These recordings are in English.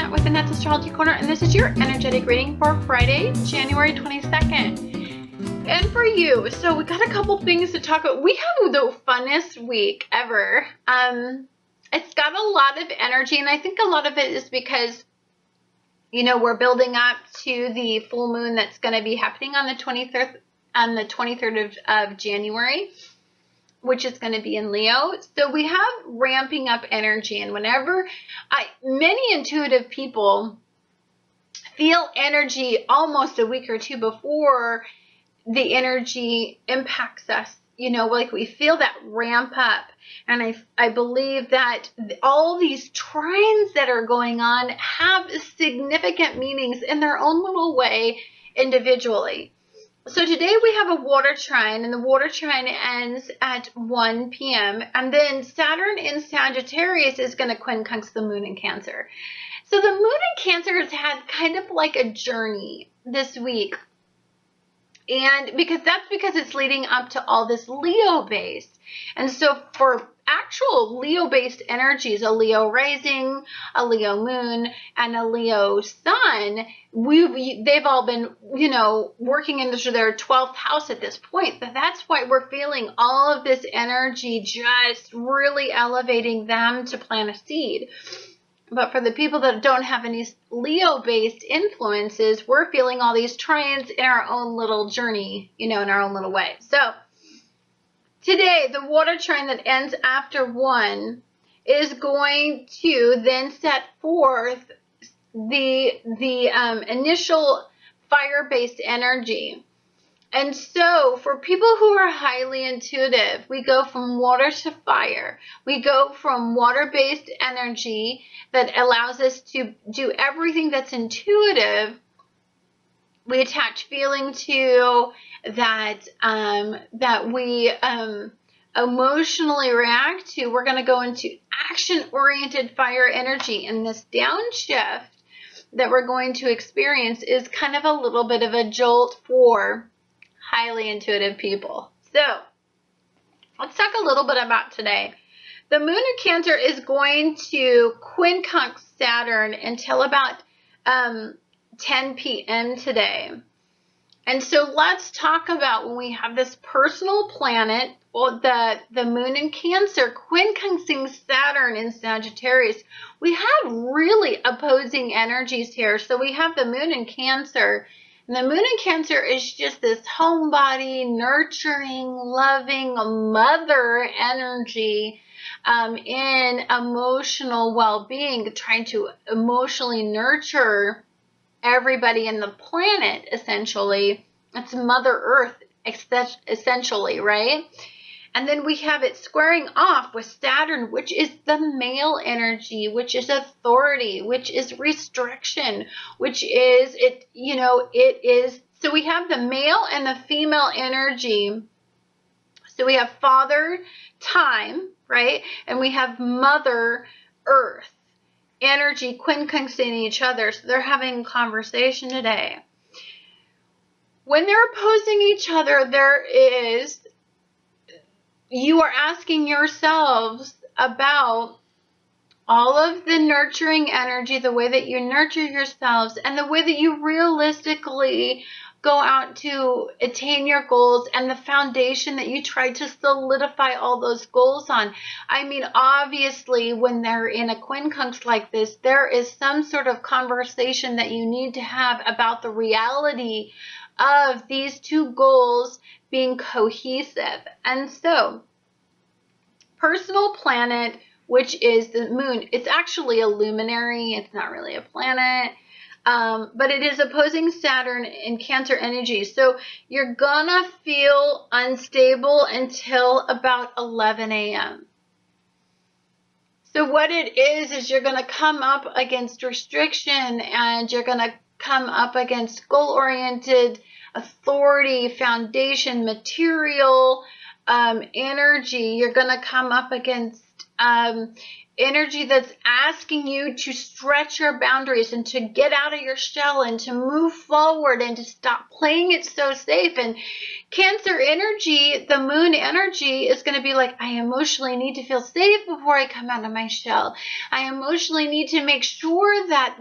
Annette with Annette's Astrology Corner, and this is your energetic reading for Friday, January 22nd. And for you, so we got a couple things to talk about. We have the funnest week ever. It's got a lot of energy, and I think a lot of it is because, you know, we're building up to the full moon that's going to be happening on the 23rd of January, which is going to be in Leo. So we have ramping up energy, and whenever many intuitive people feel energy almost a week or two before the energy impacts us, you know, like we feel that ramp up. And I believe that all these trines that are going on have significant meanings in their own little way individually. So today we have a water trine, and the water trine ends at 1 p.m. And then Saturn in Sagittarius is going to quincunx the moon in Cancer. So the moon in Cancer has had kind of like a journey this week. And because it's leading up to all this Leo base. And so for actual Leo-based energies, a Leo rising, a Leo moon, and a Leo sun, they've all been, you know, working into their 12th house at this point. But that's why we're feeling all of this energy just really elevating them to plant a seed. But for the people that don't have any Leo-based influences, we're feeling all these trines in our own little journey, you know, in our own little way. So today, the water trine that ends after 1 is going to then set forth the initial fire-based energy. And so for people who are highly intuitive, we go from water to fire. We go from water-based energy that allows us to do everything that's intuitive. We attach feeling to that, that we emotionally react to. We're going to go into action-oriented fire energy. And this downshift that we're going to experience is kind of a little bit of a jolt for highly intuitive people. So let's talk a little bit about today. The moon in Cancer is going to quincunx Saturn until about 10 p.m. today. And so let's talk about when we have this personal planet, or the moon in Cancer quincunxing Saturn in Sagittarius. We have really opposing energies here. So we have the moon in Cancer. And the moon in Cancer is just this homebody, nurturing, loving mother energy in emotional well-being, trying to emotionally nurture everybody in the planet, essentially. It's Mother Earth, essentially, right? And then we have it squaring off with Saturn, which is the male energy, which is authority, which is restriction, which is, it, you know, it is. So we have the male and the female energy. So we have Father Time, right? And we have Mother Earth energy quincunxing each other. So they're having a conversation today. When they're opposing each other, you are asking yourselves about all of the nurturing energy, the way that you nurture yourselves, and the way that you realistically go out to attain your goals, and the foundation that you try to solidify all those goals on. I mean, obviously, when they're in a quincunx like this, there is some sort of conversation that you need to have about the reality of these two goals being cohesive. And so, personal planet, which is the moon, it's actually a luminary, it's not really a planet, but it is opposing Saturn in Cancer energy. So you're gonna feel unstable until about 11 a.m. So what it is you're gonna come up against restriction, and you're gonna come up against goal-oriented authority, foundation, material energy. You're going to come up against energy that's asking you to stretch your boundaries and to get out of your shell and to move forward and to stop playing it so safe. And Cancer energy, the moon energy, is going to be like, I emotionally need to feel safe before I come out of my shell. I emotionally need to make sure that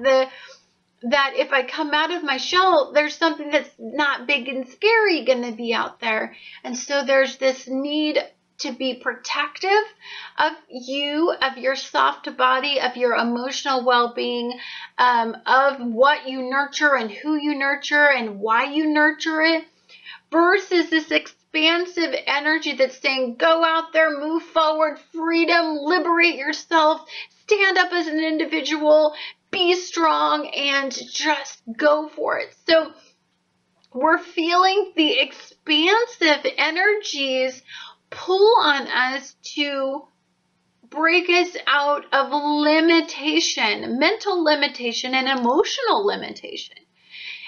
if I come out of my shell, there's something that's not big and scary going to be out there. And so there's this need to be protective of you, of your soft body, of your emotional well-being, of what you nurture and who you nurture and why you nurture it, versus this expansive energy that's saying, go out there, move forward, freedom, liberate yourself, stand up as an individual, be strong, and just go for it. So we're feeling the expansive energies pull on us to break us out of limitation, mental limitation and emotional limitation.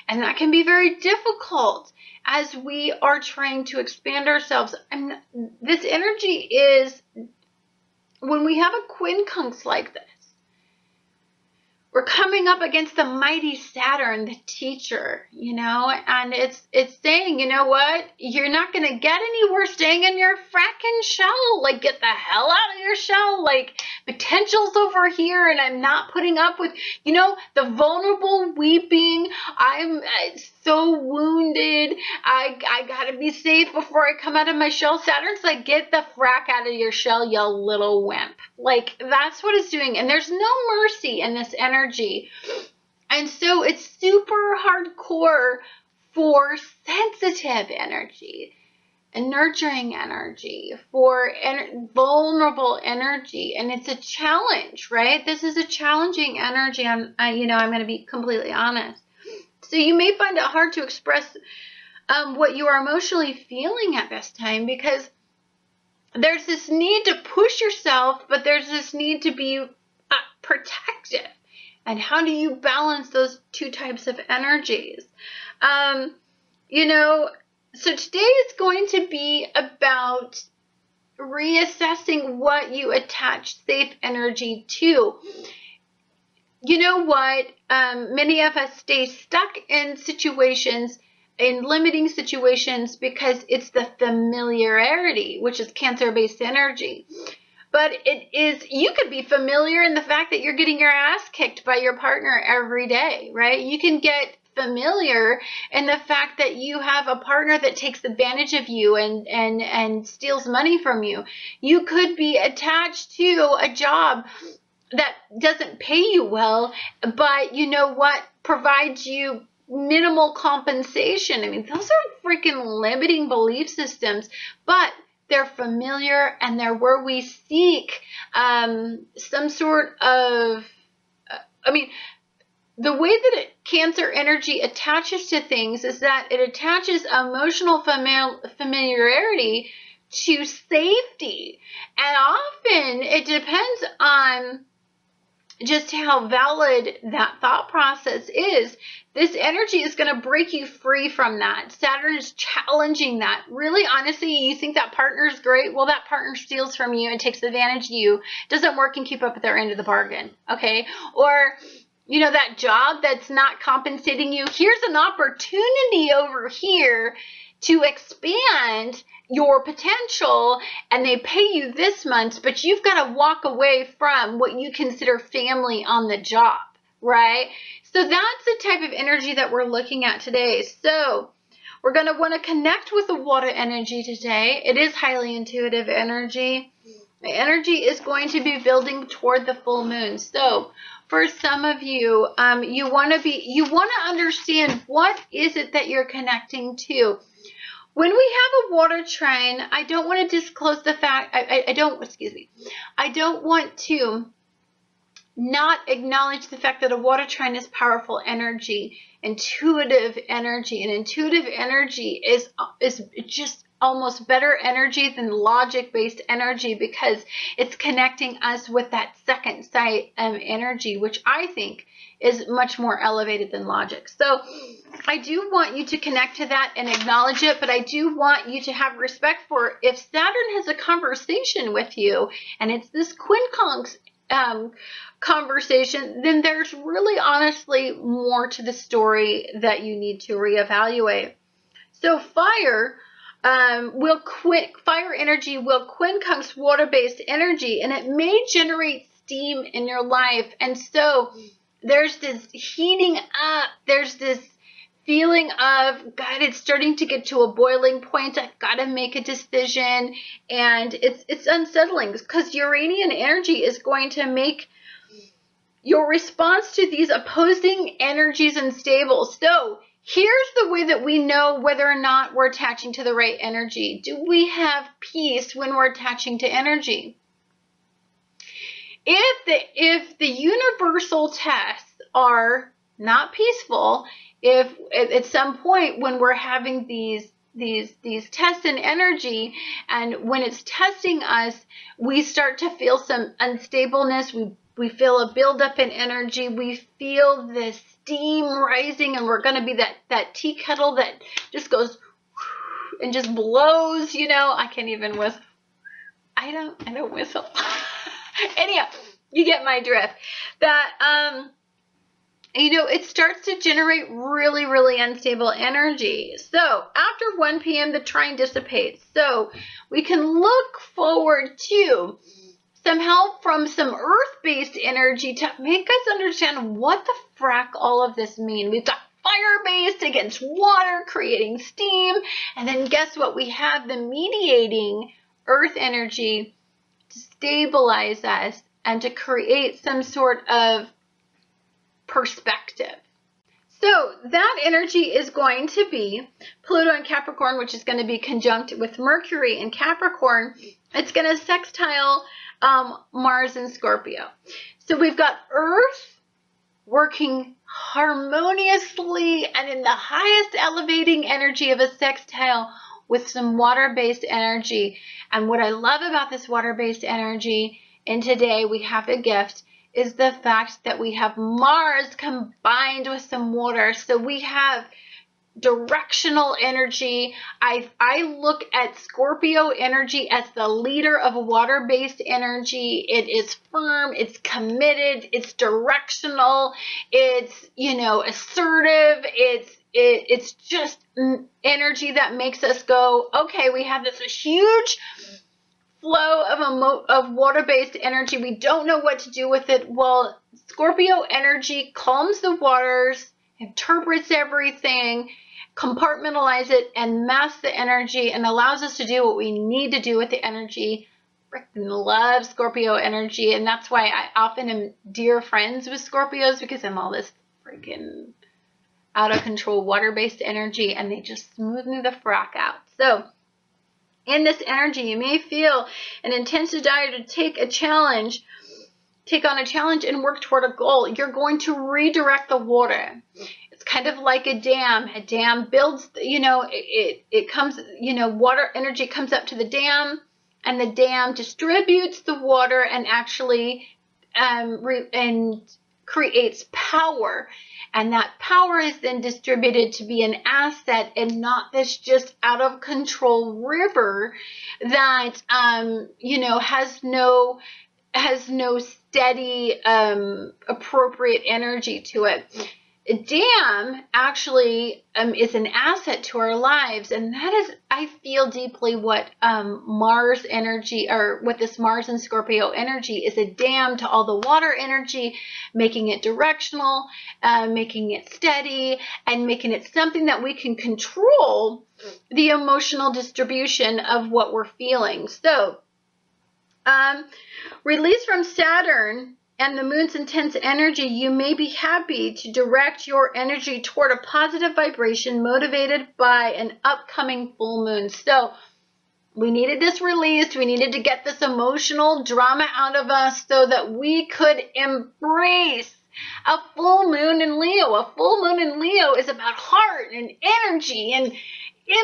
And that can be very difficult as we are trying to expand ourselves. And this energy is, when we have a quincunx like this, we're coming up against the mighty Saturn, the teacher, and it's saying, you know what? You're not going to get anywhere staying in your fracking shell. Like, get the hell out of your shell. Like, potential's over here, and I'm not putting up with, the vulnerable weeping. I'm so wounded. I got to be safe before I come out of my shell. Saturn's like, get the frack out of your shell, you little wimp. Like, that's what it's doing. And there's no mercy in this energy. And so it's super hardcore for sensitive energy and nurturing energy, for vulnerable energy. And it's a challenge, right? This is a challenging energy. I'm going to be completely honest. So you may find it hard to express what you are emotionally feeling at this time, because there's this need to push yourself, but there's this need to be protective. And how do you balance those two types of energies? So today is going to be about reassessing what you attach safe energy to. You know what? Many of us stay stuck in situations, in limiting situations, because it's the familiarity, which is Cancer-based energy. But you could be familiar in the fact that you're getting your ass kicked by your partner every day, right? You can get familiar in the fact that you have a partner that takes advantage of you and steals money from you. You could be attached to a job that doesn't pay you well, but you know what? Provides you minimal compensation. I mean, those are freaking limiting belief systems, but they're familiar, and they're where we seek some sort of, the way that Cancer energy attaches to things is that it attaches emotional familiarity to safety. And often it depends on just how valid that thought process is. This energy is going to break you free from that. Saturn is challenging that. Really, honestly, you think that partner is great? Well, that partner steals from you and takes advantage of you, doesn't work and keep up with their end of the bargain, okay? Or, that job that's not compensating you. Here's an opportunity over here to expand your potential, and they pay you this month, but you've got to walk away from what you consider family on the job, right? So that's the type of energy that we're looking at today. So we're going to want to connect with the water energy today. It is highly intuitive energy. The energy is going to be building toward the full moon. So for some of you, you want to understand, what is it that you're connecting to? When we have a water trine, I don't want to disclose the fact, I don't want to not acknowledge the fact that a water trine is powerful energy, intuitive energy, and intuitive energy is just almost better energy than logic-based energy, because it's connecting us with that second sight energy, which I think is much more elevated than logic. So I do want you to connect to that and acknowledge it, but I do want you to have respect for, if Saturn has a conversation with you and it's this quincunx conversation, then there's really honestly more to the story that you need to reevaluate. So fire energy will quincunx water-based energy, and it may generate steam in your life. And so there's this heating up, there's this feeling of, God, it's starting to get to a boiling point. I've got to make a decision. And it's unsettling, because Uranian energy is going to make your response to these opposing energies unstable. So here's the way that we know whether or not we're attaching to the right energy. Do we have peace when we're attaching to energy? If the universal tests are not peaceful, if at some point when we're having these tests in energy, and when it's testing us, we start to feel some unstableness, we feel a buildup in energy, we feel this steam rising, and we're going to be that tea kettle that just goes and just blows, I can't even whistle. I don't whistle. Anyhow, you get my drift. That, it starts to generate really, really unstable energy. So after 1 p.m., the trine dissipates. So we can look forward to some help from some earth-based energy to make us understand what the frack all of this means. We've got fire-based against water, creating steam. And then guess what? We have the mediating earth energy to stabilize us and to create some sort of perspective. So that energy is going to be Pluto in Capricorn, which is going to be conjunct with Mercury in Capricorn. It's going to sextile Mars in Scorpio. So we've got Earth working harmoniously and in the highest elevating energy of a sextile with some water-based energy. And what I love about this water-based energy, and today we have the gift, is the fact that we have Mars combined with some water. So we have directional energy. I look at Scorpio energy as the leader of water-based energy. It is firm, it's committed, it's directional, it's, assertive, it's just energy that makes us go, okay, we have this huge flow of water-based energy. We don't know what to do with it. Well, Scorpio energy calms the waters, interprets everything, compartmentalize it, and masks the energy, and allows us to do what we need to do with the energy. Freaking love Scorpio energy, and that's why I often am dear friends with Scorpios, because I'm all this freaking out of control water-based energy, and they just smooth me the frack out. So in this energy, you may feel an intense desire to take on a challenge and work toward a goal. You're going to redirect the water. It's kind of like a dam. A dam builds, it comes, water energy comes up to the dam, and the dam distributes the water and actually and creates power. And that power is then distributed to be an asset, and not this just out of control river that, has no steady, appropriate energy to it. A dam actually is an asset to our lives, and that is, I feel deeply, what Mars energy, or what this Mars and Scorpio energy is, a dam to all the water energy, making it directional, making it steady, and making it something that we can control the emotional distribution of what we're feeling. So, release from Saturn and the moon's intense energy, you may be happy to direct your energy toward a positive vibration motivated by an upcoming full moon. So we needed this released. We needed to get this emotional drama out of us so that we could embrace a full moon in Leo. A full moon in Leo is about heart and energy, and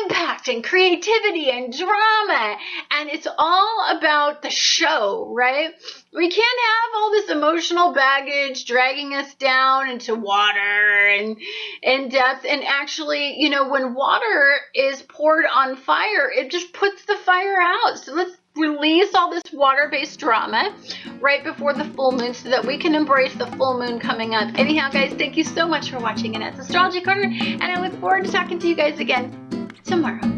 impact and creativity and drama, and it's all about the show, right? We can't have all this emotional baggage dragging us down into water and in depth. And actually, you know, when water is poured on fire, it just puts the fire out. So let's release all this water-based drama right before the full moon so that we can embrace the full moon coming up. Anyhow, guys, thank you so much for watching Annette's Astrology Corner, and I look forward to talking to you guys again tomorrow.